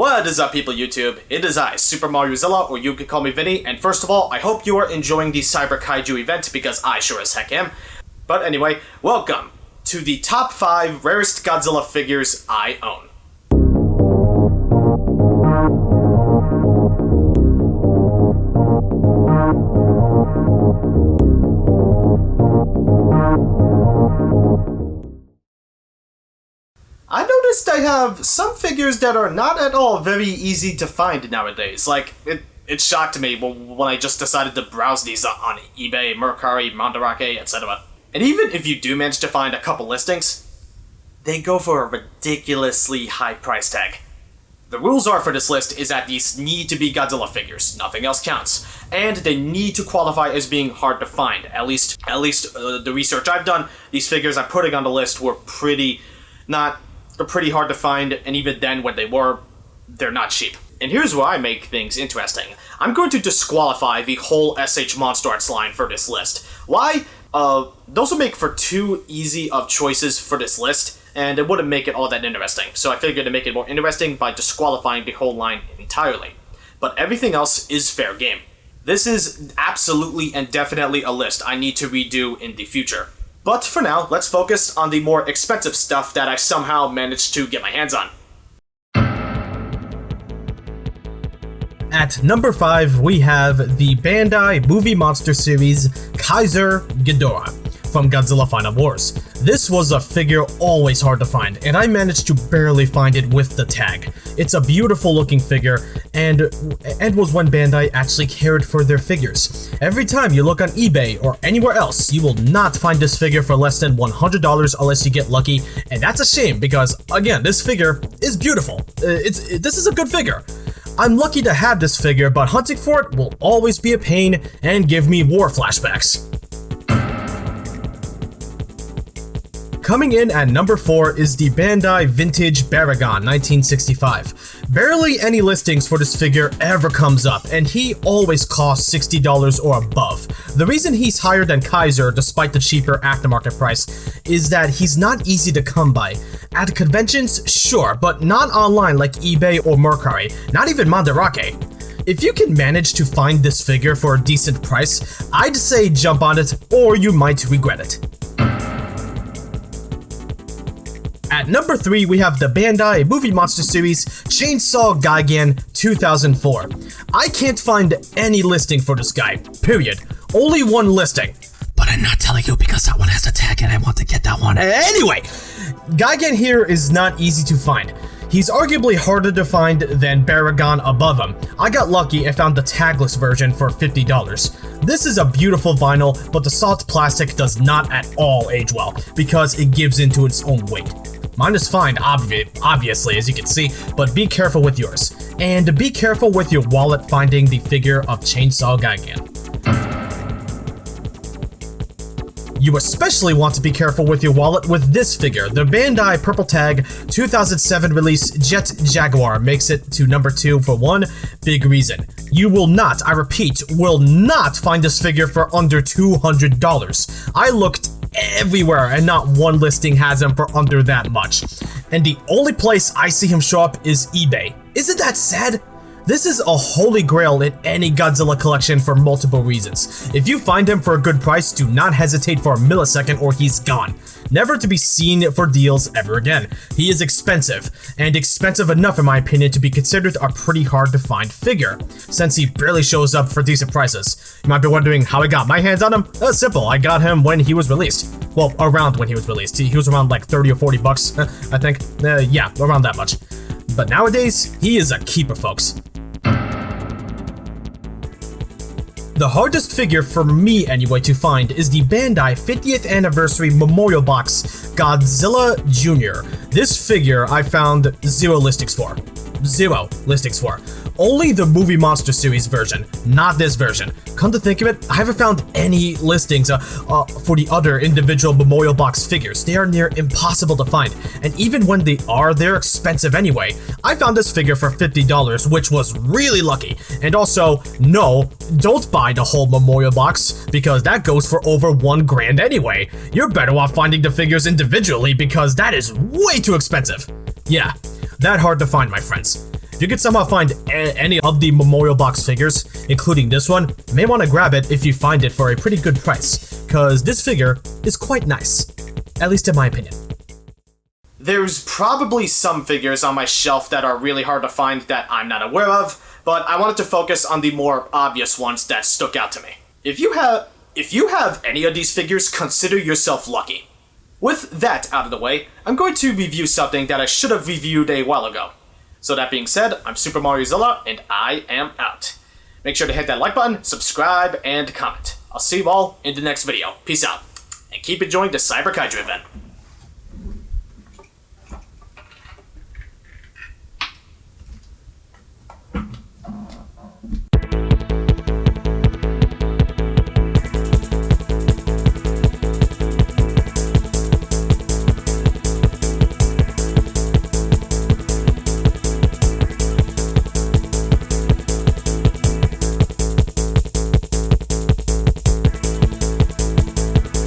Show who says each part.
Speaker 1: What is up, people YouTube? It is I, Super Mariozilla, or you can call me Vinny, and first of all, I hope you are enjoying the Cyber Kaiju event, because I sure as heck am. But anyway, welcome to the top 5 rarest Godzilla figures I own. I noticed I have some figures that are not at all very easy to find nowadays. Like, it shocked me when I just decided to browse these on eBay, Mercari, Mandarake, etc. And even if you do manage to find a couple listings, they go for a ridiculously high price tag. The rules are for this list is that these need to be Godzilla figures, nothing else counts. And they need to qualify as being hard to find. At least the research I've done, these figures I'm putting on the list were pretty hard to find, and even then when they were, they're not cheap. And here's where I make things interesting. I'm going to disqualify the whole SH Monster Arts line for this list. Why? Those would make for too easy of choices for this list, and it wouldn't make it all that interesting. So I figured to make it more interesting by disqualifying the whole line entirely. But everything else is fair game. This is absolutely and definitely a list I need to redo in the future. But for now, let's focus on the more expensive stuff that I somehow managed to get my hands on.
Speaker 2: At number 5, we have the Bandai Movie Monster Series Kaiser Ghidorah from Godzilla Final Wars. This was a figure always hard to find, and I managed to barely find it with the tag. It's a beautiful looking figure, and was one Bandai actually cared for their figures. Every time you look on eBay or anywhere else, you will not find this figure for less than $100 unless you get lucky, and that's a shame because, again, this figure is beautiful. This is a good figure. I'm lucky to have this figure, but hunting for it will always be a pain and give me war flashbacks. Coming in at number 4 is the Bandai Vintage Baragon 1965. Barely any listings for this figure ever comes up, and he always costs $60 or above. The reason he's higher than Kaiser, despite the cheaper aftermarket price, is that he's not easy to come by. At conventions, sure, but not online like eBay or Mercari, not even Mandarake. If you can manage to find this figure for a decent price, I'd say jump on it, or you might regret it. At number 3, we have the Bandai Movie Monster Series Chainsaw Gigan 2004. I can't find any listing for this guy, period. Only one listing. But I'm not telling you because that one has a tag and I want to get that one. Anyway, Gigan here is not easy to find. He's arguably harder to find than Baragon above him. I got lucky and found the tagless version for $50. This is a beautiful vinyl, but the soft plastic does not at all age well because it gives into its own weight. Mine is fine, obviously, as you can see, but be careful with yours. And be careful with your wallet finding the figure of Chainsaw Gigan. You especially want to be careful with your wallet with this figure. The Bandai Purple Tag 2007 release Jet Jaguar makes it to number 2 for one big reason. You will not, I repeat, will not find this figure for under $200. I looked everywhere and not one listing has him for under that much. And the only place I see him show up is eBay. Isn't that sad? This is a holy grail in any Godzilla collection for multiple reasons. If you find him for a good price, do not hesitate for a millisecond or he's gone. Never to be seen for deals ever again. He is expensive, and expensive enough in my opinion to be considered a pretty hard to find figure, since he barely shows up for decent prices. You might be wondering how I got my hands on him? Simple, I got him when he was released. Well, around when he was released. He was around like 30 or 40 bucks, I think. Yeah, around that much. But nowadays, he is a keeper, folks. The hardest figure for me anyway to find is the Bandai 50th Anniversary Memorial Box Godzilla Jr. This figure I found zero listings for. Only the Movie Monster Series version, not this version. Come to think of it, I haven't found any listings for the other individual Memorial Box figures. They are near impossible to find, and even when they are, they're expensive anyway. I found this figure for $50, which was really lucky. And also, no, don't buy the whole Memorial Box, because that goes for over $1,000 anyway. You're better off finding the figures individually, because that is way too expensive. Yeah, that hard to find, my friends. If you could somehow find any of the Memorial Box figures, including this one, you may want to grab it if you find it for a pretty good price, cause this figure is quite nice. At least in my opinion.
Speaker 1: There's probably some figures on my shelf that are really hard to find that I'm not aware of, but I wanted to focus on the more obvious ones that stuck out to me. If you have any of these figures, consider yourself lucky. With that out of the way, I'm going to review something that I should have reviewed a while ago. So that being said, I'm Super Mario Zilla, and I am out. Make sure to hit that like button, subscribe, and comment. I'll see you all in the next video. Peace out, and keep enjoying the Cyber Kaiju event.